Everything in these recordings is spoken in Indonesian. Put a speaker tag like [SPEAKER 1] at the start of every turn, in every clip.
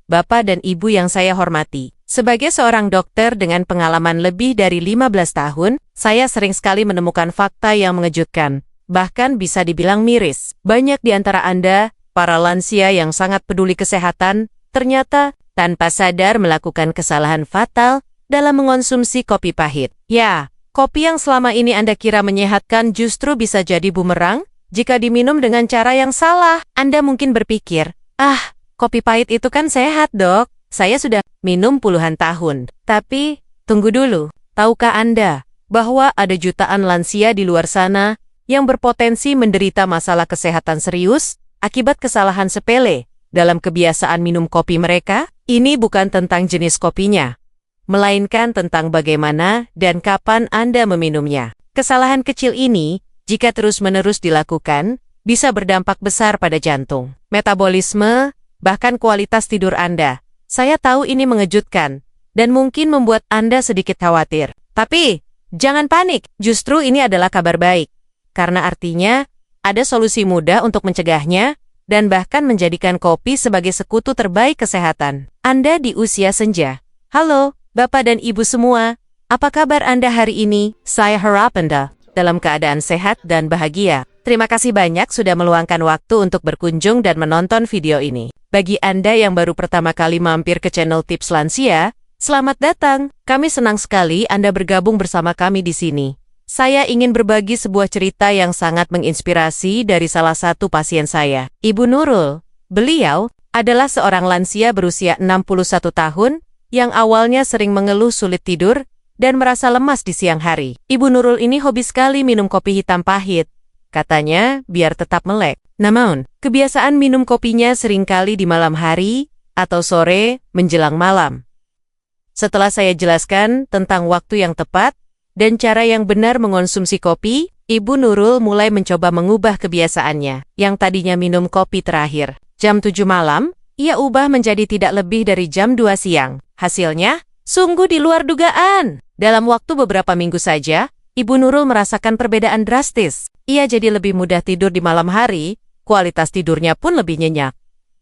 [SPEAKER 1] Bapak dan Ibu yang saya hormati. Sebagai seorang dokter dengan pengalaman lebih dari 15 tahun, saya sering sekali menemukan fakta yang mengejutkan. Bahkan bisa dibilang miris. Banyak di antara Anda, para lansia yang sangat peduli kesehatan, ternyata tanpa sadar melakukan kesalahan fatal dalam mengonsumsi kopi pahit. Ya, kopi yang selama ini Anda kira menyehatkan justru bisa jadi bumerang jika diminum dengan cara yang salah. Anda mungkin berpikir, kopi pahit itu kan sehat, Dok. Saya sudah minum puluhan tahun. Tapi, tunggu dulu. Tahukah Anda bahwa ada jutaan lansia di luar sana yang berpotensi menderita masalah kesehatan serius akibat kesalahan sepele dalam kebiasaan minum kopi mereka? Ini bukan tentang jenis kopinya, melainkan tentang bagaimana dan kapan Anda meminumnya. Kesalahan kecil ini, jika terus-menerus dilakukan, bisa berdampak besar pada jantung, metabolisme, bahkan kualitas tidur Anda. Saya tahu ini mengejutkan, dan mungkin membuat Anda sedikit khawatir. Tapi, jangan panik, justru ini adalah kabar baik. Karena artinya, ada solusi mudah untuk mencegahnya, dan bahkan menjadikan kopi sebagai sekutu terbaik kesehatan. Anda di usia senja. Halo, Bapak dan Ibu semua. Apa kabar Anda hari ini? Saya harap Anda dalam keadaan sehat dan bahagia. Terima kasih banyak sudah meluangkan waktu untuk berkunjung dan menonton video ini. Bagi Anda yang baru pertama kali mampir ke channel Tips Lansia, selamat datang. Kami senang sekali Anda bergabung bersama kami di sini. Saya ingin berbagi sebuah cerita yang sangat menginspirasi dari salah satu pasien saya, Ibu Nurul. Beliau adalah seorang lansia berusia 61 tahun yang awalnya sering mengeluh sulit tidur dan merasa lemas di siang hari. Ibu Nurul ini hobi sekali minum kopi hitam pahit. Katanya, biar tetap melek. Namun, kebiasaan minum kopinya seringkali di malam hari atau sore menjelang malam. Setelah saya jelaskan tentang waktu yang tepat dan cara yang benar mengonsumsi kopi, Ibu Nurul mulai mencoba mengubah kebiasaannya. Yang tadinya minum kopi terakhir jam 7 malam, ia ubah menjadi tidak lebih dari jam 2 siang. Hasilnya, sungguh di luar dugaan. Dalam waktu beberapa minggu saja, Ibu Nurul merasakan perbedaan drastis. Ia jadi lebih mudah tidur di malam hari, kualitas tidurnya pun lebih nyenyak.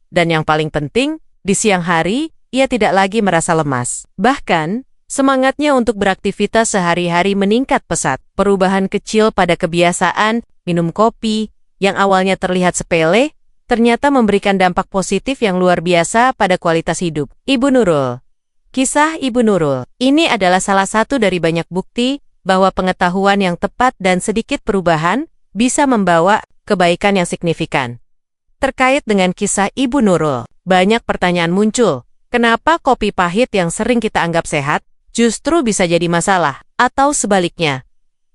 [SPEAKER 1] Dan yang paling penting, di siang hari, ia tidak lagi merasa lemas. Bahkan, semangatnya untuk beraktivitas sehari-hari meningkat pesat. Perubahan kecil pada kebiasaan minum kopi yang awalnya terlihat sepele, ternyata memberikan dampak positif yang luar biasa pada kualitas hidup. Ibu Nurul. Kisah Ibu Nurul. Ini adalah salah satu dari banyak bukti bahwa pengetahuan yang tepat dan sedikit perubahan bisa membawa kebaikan yang signifikan. Terkait dengan kisah Ibu Nurul, banyak pertanyaan muncul. Kenapa kopi pahit yang sering kita anggap sehat justru bisa jadi masalah? Atau sebaliknya,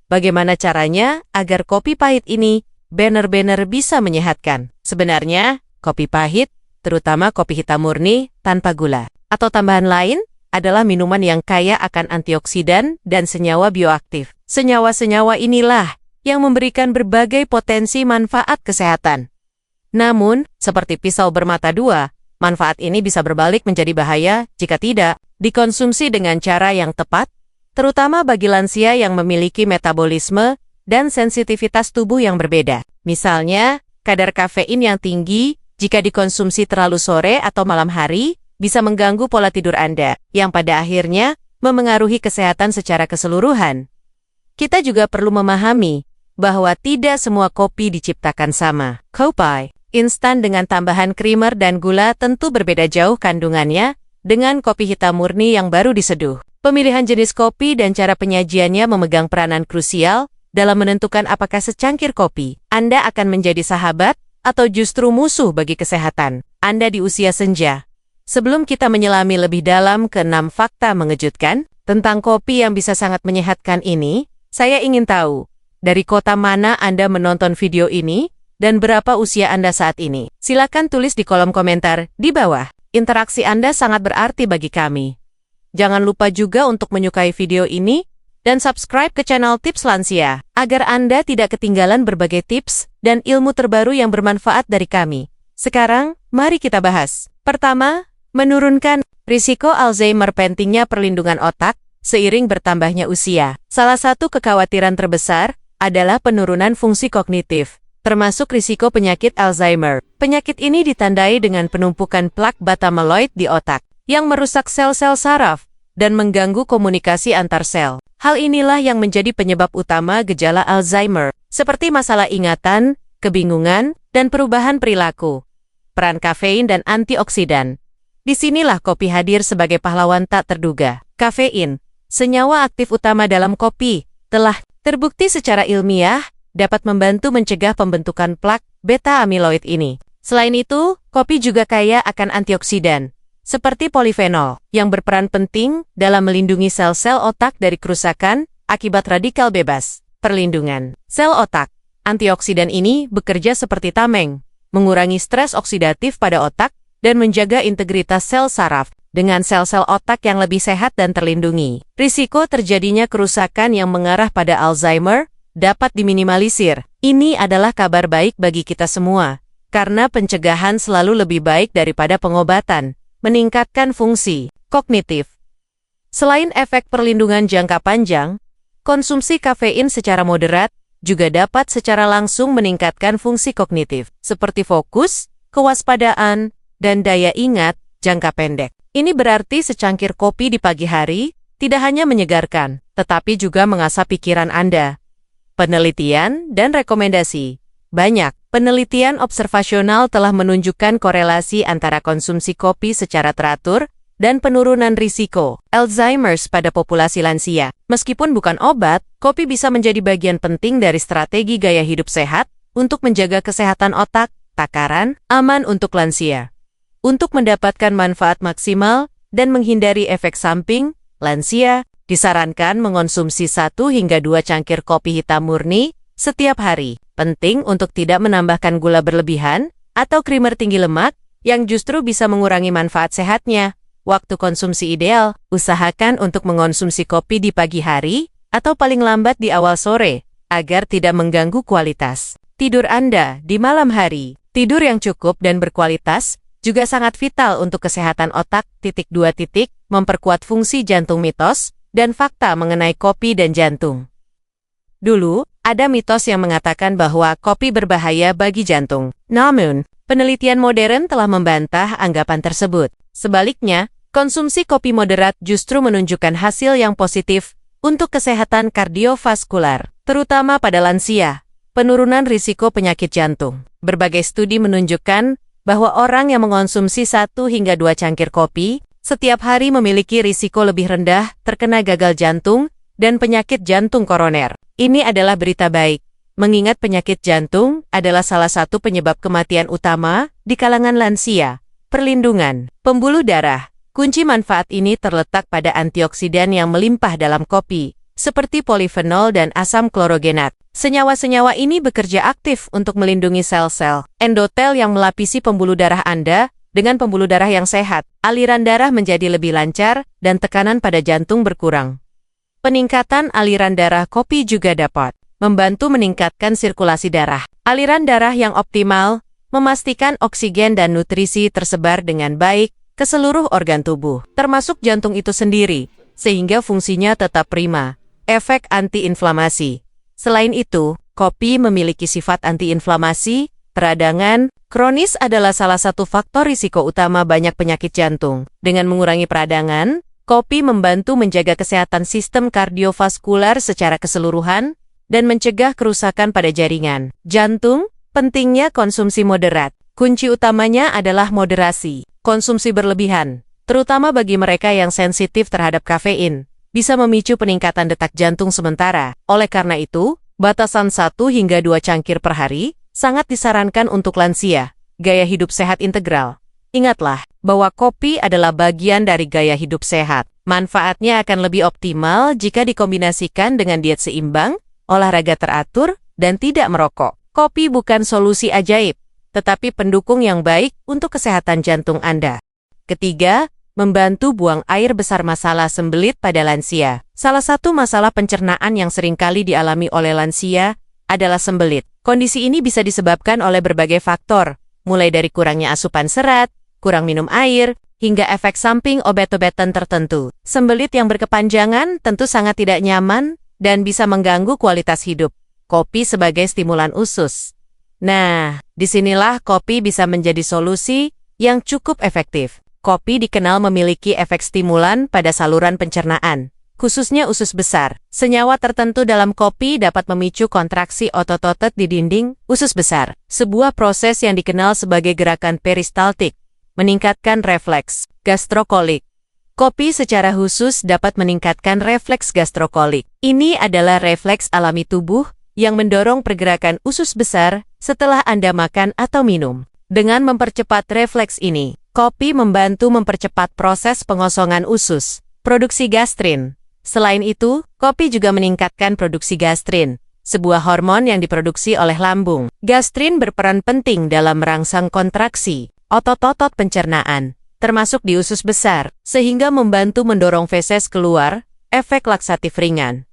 [SPEAKER 1] bagaimana caranya agar kopi pahit ini benar-benar bisa menyehatkan? Sebenarnya, kopi pahit, terutama kopi hitam murni tanpa gula atau tambahan lain, adalah minuman yang kaya akan antioksidan dan senyawa bioaktif. Senyawa-senyawa inilah yang memberikan berbagai potensi manfaat kesehatan. Namun, seperti pisau bermata dua, manfaat ini bisa berbalik menjadi bahaya jika tidak dikonsumsi dengan cara yang tepat, terutama bagi lansia yang memiliki metabolisme dan sensitivitas tubuh yang berbeda. Misalnya, kadar kafein yang tinggi jika dikonsumsi terlalu sore atau malam hari bisa mengganggu pola tidur Anda, yang pada akhirnya memengaruhi kesehatan secara keseluruhan. Kita juga perlu memahami bahwa tidak semua kopi diciptakan sama. Kopi instan dengan tambahan krimer dan gula tentu berbeda jauh kandungannya dengan kopi hitam murni yang baru diseduh. Pemilihan jenis kopi dan cara penyajiannya memegang peranan krusial dalam menentukan apakah secangkir kopi Anda akan menjadi sahabat atau justru musuh bagi kesehatan Anda di usia senja. Sebelum kita menyelami lebih dalam ke 6 fakta mengejutkan tentang kopi yang bisa sangat menyehatkan ini, saya ingin tahu, dari kota mana Anda menonton video ini dan berapa usia Anda saat ini? Silakan tulis di kolom komentar di bawah. Interaksi Anda sangat berarti bagi kami. Jangan lupa juga untuk menyukai video ini dan subscribe ke channel Tips Lansia, agar Anda tidak ketinggalan berbagai tips dan ilmu terbaru yang bermanfaat dari kami. Sekarang, mari kita bahas. Pertama, menurunkan risiko Alzheimer. Pentingnya perlindungan otak seiring bertambahnya usia. Salah satu kekhawatiran terbesar adalah penurunan fungsi kognitif. termasuk risiko penyakit Alzheimer. Penyakit ini ditandai dengan penumpukan plak beta amiloid di otak, yang merusak sel-sel saraf dan mengganggu komunikasi antar sel. Hal inilah yang menjadi penyebab utama gejala Alzheimer, seperti masalah ingatan, kebingungan, dan perubahan perilaku. Peran kafein dan antioksidan. Disinilah kopi hadir sebagai pahlawan tak terduga. Kafein, senyawa aktif utama dalam kopi, telah terbukti secara ilmiah dapat membantu mencegah pembentukan plak beta amiloid ini. Selain itu, kopi juga kaya akan antioksidan, seperti polifenol, yang berperan penting dalam melindungi sel-sel otak dari kerusakan akibat radikal bebas. Perlindungan sel otak. Antioksidan ini bekerja seperti tameng, mengurangi stres oksidatif pada otak dan menjaga integritas sel saraf dengan sel-sel otak yang lebih sehat dan terlindungi. Risiko terjadinya kerusakan yang mengarah pada Alzheimer dapat diminimalisir. Ini adalah kabar baik bagi kita semua, karena pencegahan selalu lebih baik daripada pengobatan. Meningkatkan fungsi kognitif. Selain efek perlindungan jangka panjang, konsumsi kafein secara moderat juga dapat secara langsung meningkatkan fungsi kognitif, seperti fokus, kewaspadaan, dan daya ingat jangka pendek. Ini berarti secangkir kopi di pagi hari tidak hanya menyegarkan, tetapi juga mengasah pikiran Anda. Penelitian dan rekomendasi. Banyak penelitian observasional telah menunjukkan korelasi antara konsumsi kopi secara teratur dan penurunan risiko Alzheimer's pada populasi lansia. Meskipun bukan obat, kopi bisa menjadi bagian penting dari strategi gaya hidup sehat untuk menjaga kesehatan otak, takaran, aman untuk lansia. Untuk mendapatkan manfaat maksimal dan menghindari efek samping, lansia disarankan mengonsumsi 1 hingga 2 cangkir kopi hitam murni setiap hari. Penting untuk tidak menambahkan gula berlebihan atau krimer tinggi lemak yang justru bisa mengurangi manfaat sehatnya. Waktu konsumsi ideal, usahakan untuk mengonsumsi kopi di pagi hari atau paling lambat di awal sore agar tidak mengganggu kualitas tidur Anda di malam hari. Tidur yang cukup dan berkualitas juga sangat vital untuk kesehatan otak. 2. Memperkuat fungsi jantung. Mitos dan fakta mengenai kopi dan jantung. Dulu, ada mitos yang mengatakan bahwa kopi berbahaya bagi jantung. Namun, penelitian modern telah membantah anggapan tersebut. Sebaliknya, konsumsi kopi moderat justru menunjukkan hasil yang positif untuk kesehatan kardiovaskular, terutama pada lansia. Penurunan risiko penyakit jantung. Berbagai studi menunjukkan bahwa orang yang mengonsumsi 1 hingga 2 cangkir kopi setiap hari memiliki risiko lebih rendah terkena gagal jantung dan penyakit jantung koroner. Ini adalah berita baik, mengingat penyakit jantung adalah salah satu penyebab kematian utama di kalangan lansia. Perlindungan pembuluh darah. Kunci manfaat ini terletak pada antioksidan yang melimpah dalam kopi, seperti polifenol dan asam klorogenat. Senyawa-senyawa ini bekerja aktif untuk melindungi sel-sel endotel yang melapisi pembuluh darah Anda. Dengan pembuluh darah yang sehat, aliran darah menjadi lebih lancar dan tekanan pada jantung berkurang. Peningkatan aliran darah. Kopi juga dapat membantu meningkatkan sirkulasi darah. Aliran darah yang optimal memastikan oksigen dan nutrisi tersebar dengan baik ke seluruh organ tubuh, termasuk jantung itu sendiri, sehingga fungsinya tetap prima. Efek antiinflamasi. Selain itu, kopi memiliki sifat antiinflamasi. Peradangan kronis adalah salah satu faktor risiko utama banyak penyakit jantung. Dengan mengurangi peradangan, kopi membantu menjaga kesehatan sistem kardiovaskular secara keseluruhan dan mencegah kerusakan pada jaringan jantung. Pentingnya konsumsi moderat. Kunci utamanya adalah moderasi. Konsumsi berlebihan, terutama bagi mereka yang sensitif terhadap kafein, bisa memicu peningkatan detak jantung sementara. Oleh karena itu, batasan 1 hingga 2 cangkir per hari sangat disarankan untuk lansia. Gaya hidup sehat integral. Ingatlah bahwa kopi adalah bagian dari gaya hidup sehat. Manfaatnya akan lebih optimal jika dikombinasikan dengan diet seimbang, olahraga teratur, dan tidak merokok. Kopi bukan solusi ajaib, tetapi pendukung yang baik untuk kesehatan jantung Anda. Ketiga, membantu buang air besar. Masalah sembelit pada lansia. Salah satu masalah pencernaan yang seringkali dialami oleh lansia adalah sembelit. Kondisi ini bisa disebabkan oleh berbagai faktor, mulai dari kurangnya asupan serat, kurang minum air, hingga efek samping obat-obatan tertentu. Sembelit yang berkepanjangan tentu sangat tidak nyaman dan bisa mengganggu kualitas hidup. Kopi sebagai stimulan usus. Nah, disinilah kopi bisa menjadi solusi yang cukup efektif. Kopi dikenal memiliki efek stimulan pada saluran pencernaan, khususnya usus besar. Senyawa tertentu dalam kopi dapat memicu kontraksi otot-otot di dinding usus besar, sebuah proses yang dikenal sebagai gerakan peristaltik, meningkatkan refleks gastrokolik. Kopi secara khusus dapat meningkatkan refleks gastrokolik. Ini adalah refleks alami tubuh yang mendorong pergerakan usus besar setelah Anda makan atau minum. Dengan mempercepat refleks ini, kopi membantu mempercepat proses pengosongan usus, produksi gastrin. Selain itu, kopi juga meningkatkan produksi gastrin, sebuah hormon yang diproduksi oleh lambung. Gastrin berperan penting dalam merangsang kontraksi otot-otot pencernaan, termasuk di usus besar, sehingga membantu mendorong feses keluar, efek laksatif ringan.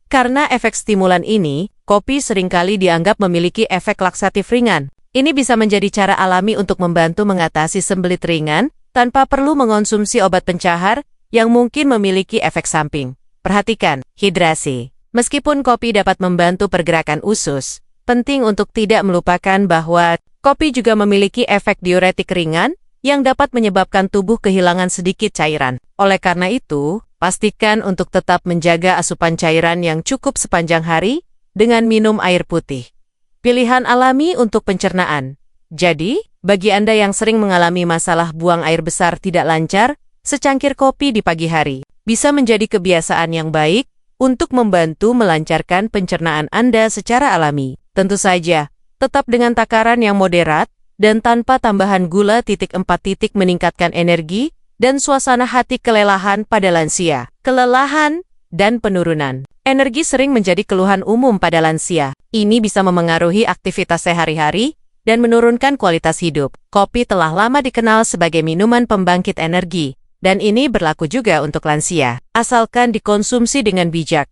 [SPEAKER 1] Karena efek stimulan ini, kopi seringkali dianggap memiliki efek laksatif ringan. Ini bisa menjadi cara alami untuk membantu mengatasi sembelit ringan tanpa perlu mengonsumsi obat pencahar yang mungkin memiliki efek samping. Perhatikan, hidrasi. Meskipun kopi dapat membantu pergerakan usus, penting untuk tidak melupakan bahwa kopi juga memiliki efek diuretik ringan yang dapat menyebabkan tubuh kehilangan sedikit cairan. Oleh karena itu, pastikan untuk tetap menjaga asupan cairan yang cukup sepanjang hari dengan minum air putih. Pilihan alami untuk pencernaan. Jadi, bagi Anda yang sering mengalami masalah buang air besar tidak lancar, secangkir kopi di pagi hari bisa menjadi kebiasaan yang baik untuk membantu melancarkan pencernaan Anda secara alami. Tentu saja, tetap dengan takaran yang moderat dan tanpa tambahan gula. 4 meningkatkan energi dan suasana hati. Kelelahan pada lansia. Kelelahan dan penurunan energi sering menjadi keluhan umum pada lansia. Ini bisa memengaruhi aktivitas sehari-hari dan menurunkan kualitas hidup. Kopi telah lama dikenal sebagai minuman pembangkit energi, dan ini berlaku juga untuk lansia, asalkan dikonsumsi dengan bijak.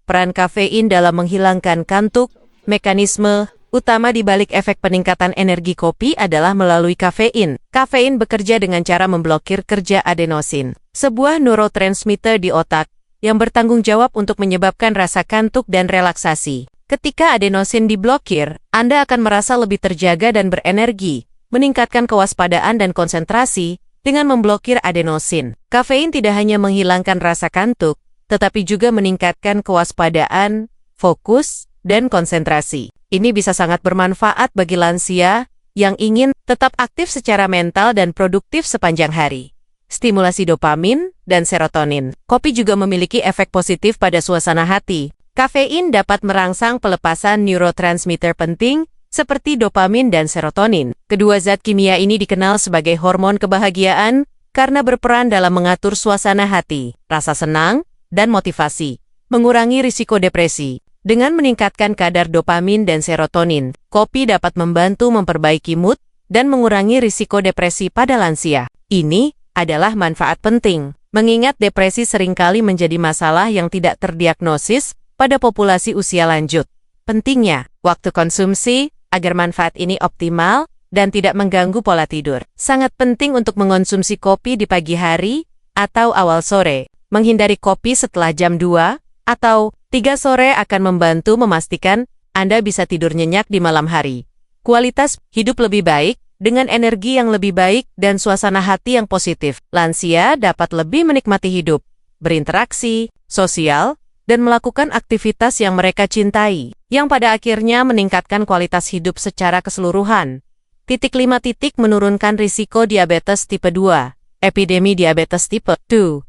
[SPEAKER 1] Peran kafein dalam menghilangkan kantuk. Mekanisme utama di balik efek peningkatan energi kopi adalah melalui kafein. Kafein bekerja dengan cara memblokir kerja adenosin, sebuah neurotransmitter di otak yang bertanggung jawab untuk menyebabkan rasa kantuk dan relaksasi. Ketika adenosin diblokir, Anda akan merasa lebih terjaga dan berenergi, meningkatkan kewaspadaan dan konsentrasi dengan memblokir adenosin. Kafein tidak hanya menghilangkan rasa kantuk, tetapi juga meningkatkan kewaspadaan, fokus, dan konsentrasi. Ini bisa sangat bermanfaat bagi lansia yang ingin tetap aktif secara mental dan produktif sepanjang hari. Stimulasi dopamin dan serotonin. Kopi juga memiliki efek positif pada suasana hati. Kafein dapat merangsang pelepasan neurotransmitter penting seperti dopamin dan serotonin. Kedua zat kimia ini dikenal sebagai hormon kebahagiaan karena berperan dalam mengatur suasana hati, rasa senang, dan motivasi, mengurangi risiko depresi. Dengan meningkatkan kadar dopamin dan serotonin, kopi dapat membantu memperbaiki mood dan mengurangi risiko depresi pada lansia. Ini adalah manfaat penting, mengingat depresi seringkali menjadi masalah yang tidak terdiagnosis pada populasi usia lanjut. Pentingnya, waktu konsumsi, agar manfaat ini optimal dan tidak mengganggu pola tidur. Sangat penting untuk mengonsumsi kopi di pagi hari atau awal sore. Menghindari kopi setelah jam 2 atau 3 sore akan membantu memastikan Anda bisa tidur nyenyak di malam hari. Kualitas hidup lebih baik, dengan energi yang lebih baik dan suasana hati yang positif. Lansia dapat lebih menikmati hidup, berinteraksi, sosial, dan melakukan aktivitas yang mereka cintai, yang pada akhirnya meningkatkan kualitas hidup secara keseluruhan. 5. Menurunkan risiko diabetes tipe 2. Epidemi diabetes tipe 2.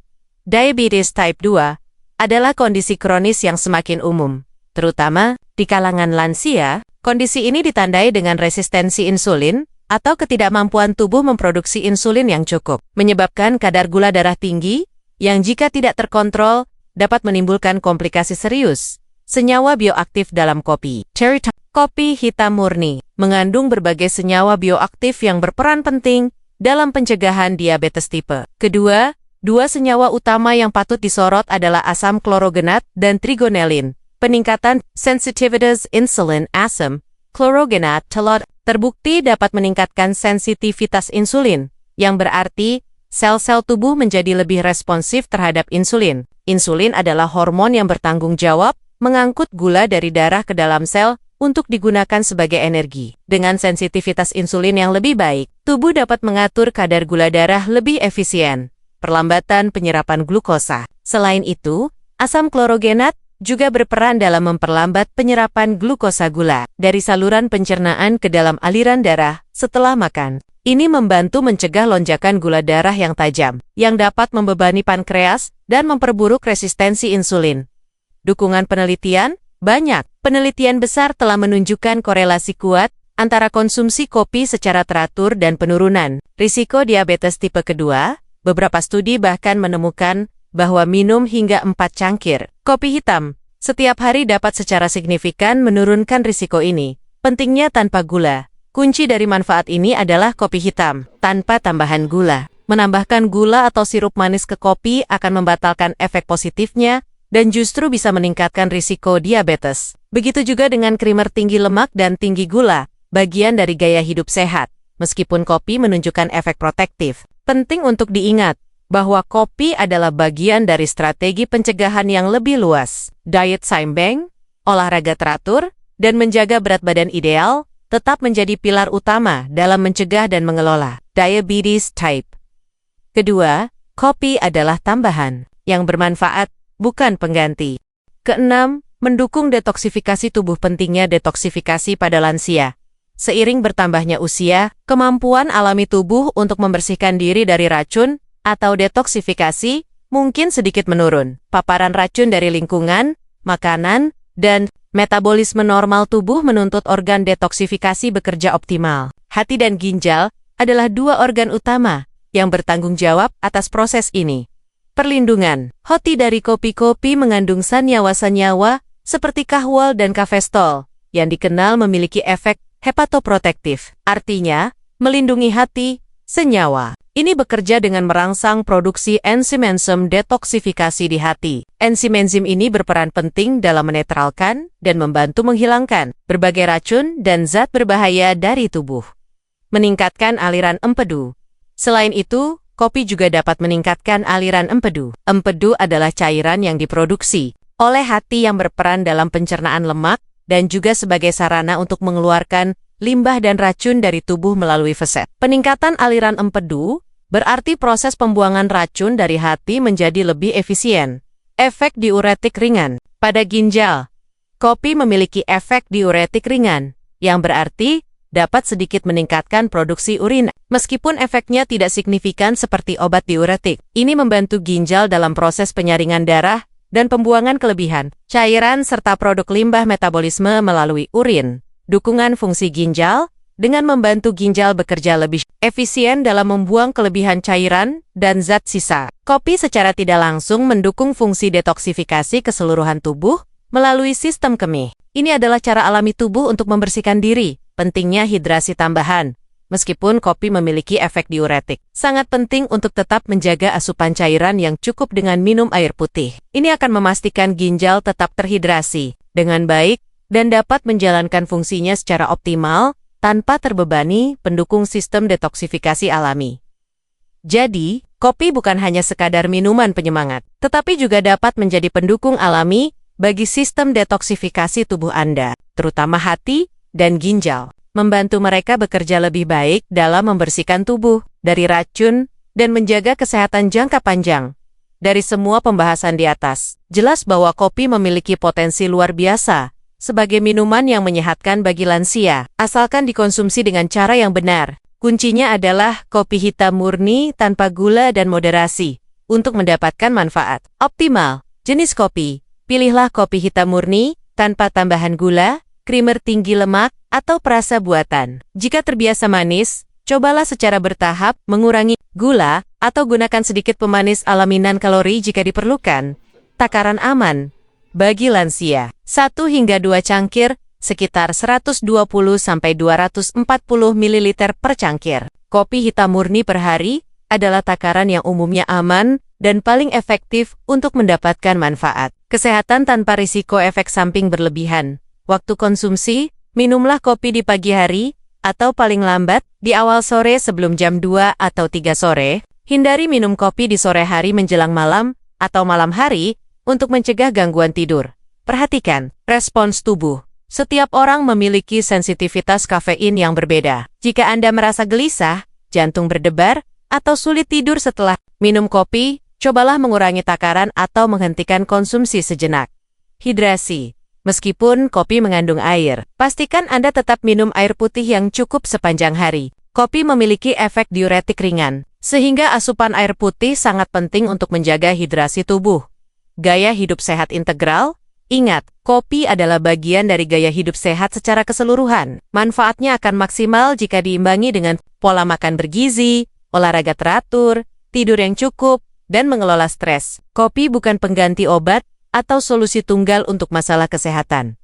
[SPEAKER 1] Diabetes type 2 adalah kondisi kronis yang semakin umum, terutama di kalangan lansia. Kondisi ini ditandai dengan resistensi insulin atau ketidakmampuan tubuh memproduksi insulin yang cukup, menyebabkan kadar gula darah tinggi yang jika tidak terkontrol dapat menimbulkan komplikasi serius. Senyawa bioaktif dalam kopi. Kopi hitam murni mengandung berbagai senyawa bioaktif yang berperan penting dalam pencegahan diabetes tipe kedua. Dua senyawa utama yang patut disorot adalah asam klorogenat dan trigonelin. Peningkatan sensitivitas insulin asam klorogenat terbukti dapat meningkatkan sensitivitas insulin, yang berarti sel-sel tubuh menjadi lebih responsif terhadap insulin. Insulin adalah hormon yang bertanggung jawab mengangkut gula dari darah ke dalam sel untuk digunakan sebagai energi. Dengan sensitivitas insulin yang lebih baik, tubuh dapat mengatur kadar gula darah lebih efisien, perlambatan penyerapan glukosa. Selain itu, asam klorogenat juga berperan dalam memperlambat penyerapan glukosa gula dari saluran pencernaan ke dalam aliran darah setelah makan. Ini membantu mencegah lonjakan gula darah yang tajam, yang dapat membebani pankreas dan memperburuk resistensi insulin. Dukungan penelitian, banyak penelitian besar telah menunjukkan korelasi kuat antara konsumsi kopi secara teratur dan penurunan risiko diabetes tipe kedua. Beberapa studi bahkan menemukan bahwa minum hingga 4 cangkir kopi hitam setiap hari dapat secara signifikan menurunkan risiko ini. Pentingnya tanpa gula. Kunci dari manfaat ini adalah kopi hitam tanpa tambahan gula. Menambahkan gula atau sirup manis ke kopi akan membatalkan efek positifnya dan justru bisa meningkatkan risiko diabetes. Begitu juga dengan krimer tinggi lemak dan tinggi gula, bagian dari gaya hidup sehat. Meskipun kopi menunjukkan efek protektif, penting untuk diingat bahwa kopi adalah bagian dari strategi pencegahan yang lebih luas. Diet seimbang, olahraga teratur, dan menjaga berat badan ideal tetap menjadi pilar utama dalam mencegah dan mengelola diabetes type. Kedua, kopi adalah tambahan yang bermanfaat, bukan pengganti. Keenam, mendukung detoksifikasi tubuh. Pentingnya detoksifikasi pada lansia. Seiring bertambahnya usia, kemampuan alami tubuh untuk membersihkan diri dari racun atau detoksifikasi mungkin sedikit menurun. Paparan racun dari lingkungan, makanan, dan metabolisme normal tubuh menuntut organ detoksifikasi bekerja optimal. Hati dan ginjal adalah dua organ utama yang bertanggung jawab atas proses ini. Perlindungan. Hoti dari kopi-kopi mengandung senyawa-senyawa seperti kahwal dan kafestol yang dikenal memiliki efek hepatoprotektif. Artinya, melindungi hati, senyawa. Ini bekerja dengan merangsang produksi enzim-enzim detoksifikasi di hati. Enzim-enzim ini berperan penting dalam menetralkan dan membantu menghilangkan berbagai racun dan zat berbahaya dari tubuh. Meningkatkan aliran empedu. Selain itu, kopi juga dapat meningkatkan aliran empedu. Empedu adalah cairan yang diproduksi oleh hati yang berperan dalam pencernaan lemak dan juga sebagai sarana untuk mengeluarkan limbah dan racun dari tubuh melalui veset. Peningkatan aliran empedu berarti proses pembuangan racun dari hati menjadi lebih efisien. Efek diuretik ringan. Pada ginjal, kopi memiliki efek diuretik ringan, yang berarti dapat sedikit meningkatkan produksi urin. Meskipun efeknya tidak signifikan seperti obat diuretik, ini membantu ginjal dalam proses penyaringan darah dan pembuangan kelebihan cairan serta produk limbah metabolisme melalui urin. Dukungan fungsi ginjal dengan membantu ginjal bekerja lebih efisien dalam membuang kelebihan cairan dan zat sisa. Kopi secara tidak langsung mendukung fungsi detoksifikasi keseluruhan tubuh melalui sistem kemih. Ini adalah cara alami tubuh untuk membersihkan diri. Pentingnya hidrasi tambahan. Meskipun kopi memiliki efek diuretik, sangat penting untuk tetap menjaga asupan cairan yang cukup dengan minum air putih. Ini akan memastikan ginjal tetap terhidrasi dengan baik dan dapat menjalankan fungsinya secara optimal tanpa terbebani pendukung sistem detoksifikasi alami. Jadi, kopi bukan hanya sekadar minuman penyemangat, tetapi juga dapat menjadi pendukung alami bagi sistem detoksifikasi tubuh Anda, terutama hati dan ginjal. Membantu mereka bekerja lebih baik dalam membersihkan tubuh dari racun dan menjaga kesehatan jangka panjang. Dari semua pembahasan di atas, jelas bahwa kopi memiliki potensi luar biasa sebagai minuman yang menyehatkan bagi lansia, asalkan dikonsumsi dengan cara yang benar. Kuncinya adalah kopi hitam murni tanpa gula dan moderasi untuk mendapatkan manfaat optimal. Jenis kopi, pilihlah kopi hitam murni tanpa tambahan gula, krimer tinggi lemak, atau perasa buatan. Jika terbiasa manis, cobalah secara bertahap mengurangi gula atau gunakan sedikit pemanis alami non-kalori jika diperlukan. Takaran aman bagi lansia, 1 hingga 2 cangkir, sekitar 120-240 ml per cangkir. Kopi hitam murni per hari adalah takaran yang umumnya aman dan paling efektif untuk mendapatkan manfaat kesehatan tanpa risiko efek samping berlebihan. Waktu konsumsi, minumlah kopi di pagi hari, atau paling lambat, di awal sore sebelum jam 2 atau 3 sore. Hindari minum kopi di sore hari menjelang malam, atau malam hari, untuk mencegah gangguan tidur. Perhatikan respons tubuh. Setiap orang memiliki sensitivitas kafein yang berbeda. Jika Anda merasa gelisah, jantung berdebar, atau sulit tidur setelah minum kopi, cobalah mengurangi takaran atau menghentikan konsumsi sejenak. Hidrasi. Meskipun kopi mengandung air, pastikan Anda tetap minum air putih yang cukup sepanjang hari. Kopi memiliki efek diuretik ringan, sehingga asupan air putih sangat penting untuk menjaga hidrasi tubuh. Gaya hidup sehat integral. Ingat, kopi adalah bagian dari gaya hidup sehat secara keseluruhan. Manfaatnya akan maksimal jika diimbangi dengan pola makan bergizi, olahraga teratur, tidur yang cukup, dan mengelola stres. Kopi bukan pengganti obat atau solusi tunggal untuk masalah kesehatan.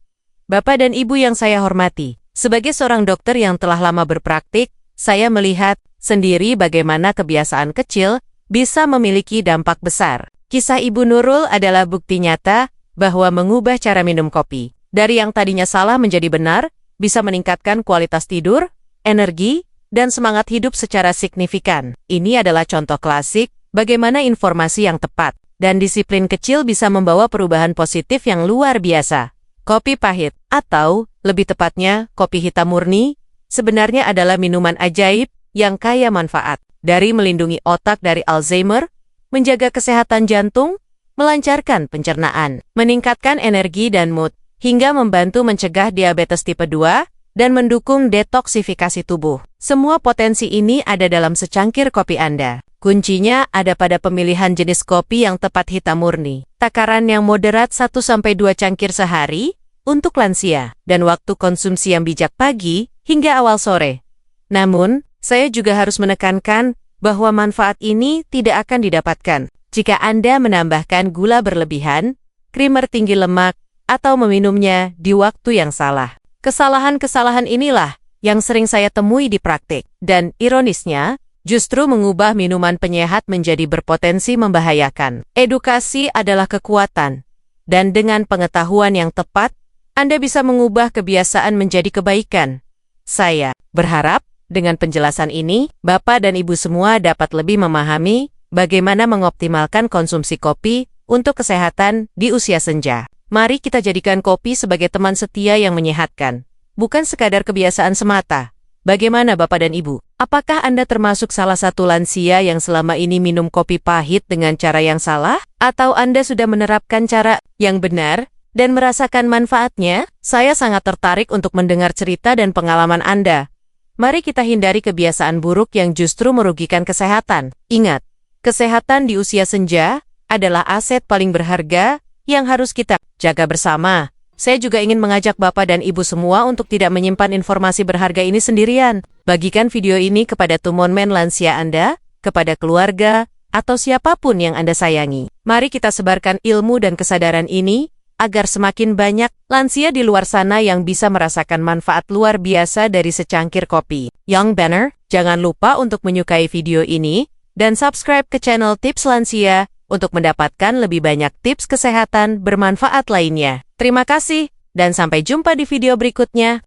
[SPEAKER 1] Bapak dan Ibu yang saya hormati, sebagai seorang dokter yang telah lama berpraktik, saya melihat sendiri bagaimana kebiasaan kecil bisa memiliki dampak besar. Kisah Ibu Nurul adalah bukti nyata bahwa mengubah cara minum kopi dari yang tadinya salah menjadi benar bisa meningkatkan kualitas tidur, energi, dan semangat hidup secara signifikan. Ini adalah contoh klasik bagaimana informasi yang tepat dan disiplin kecil bisa membawa perubahan positif yang luar biasa. Kopi pahit, atau lebih tepatnya kopi hitam murni, sebenarnya adalah minuman ajaib yang kaya manfaat. Dari melindungi otak dari Alzheimer, menjaga kesehatan jantung, melancarkan pencernaan, meningkatkan energi dan mood, hingga membantu mencegah diabetes tipe 2 dan mendukung detoksifikasi tubuh. Semua potensi ini ada dalam secangkir kopi Anda. Kuncinya ada pada pemilihan jenis kopi yang tepat hitam murni, takaran yang moderat 1-2 cangkir sehari untuk lansia, dan waktu konsumsi yang bijak pagi hingga awal sore. Namun, saya juga harus menekankan bahwa manfaat ini tidak akan didapatkan jika Anda menambahkan gula berlebihan, krimer tinggi lemak, atau meminumnya di waktu yang salah. Kesalahan-kesalahan inilah yang sering saya temui di praktik, dan ironisnya, justru mengubah minuman penyehat menjadi berpotensi membahayakan. Edukasi adalah kekuatan, dan dengan pengetahuan yang tepat, Anda bisa mengubah kebiasaan menjadi kebaikan. Saya berharap dengan penjelasan ini, Bapak dan Ibu semua dapat lebih memahami bagaimana mengoptimalkan konsumsi kopi untuk kesehatan di usia senja. Mari kita jadikan kopi sebagai teman setia yang menyehatkan, bukan sekadar kebiasaan semata. Bagaimana Bapak dan Ibu? Apakah Anda termasuk salah satu lansia yang selama ini minum kopi pahit dengan cara yang salah? Atau Anda sudah menerapkan cara yang benar dan merasakan manfaatnya? Saya sangat tertarik untuk mendengar cerita dan pengalaman Anda. Mari kita hindari kebiasaan buruk yang justru merugikan kesehatan. Ingat, kesehatan di usia senja adalah aset paling berharga yang harus kita jaga bersama. Saya juga ingin mengajak Bapak dan Ibu semua untuk tidak menyimpan informasi berharga ini sendirian. Bagikan video ini kepada teman lansia Anda, kepada keluarga, atau siapapun yang Anda sayangi. Mari kita sebarkan ilmu dan kesadaran ini, agar semakin banyak lansia di luar sana yang bisa merasakan manfaat luar biasa dari secangkir kopi. Young Banner, jangan lupa untuk menyukai video ini, dan subscribe ke channel Tips Lansia untuk mendapatkan lebih banyak tips kesehatan bermanfaat lainnya. Terima kasih, dan sampai jumpa di video berikutnya.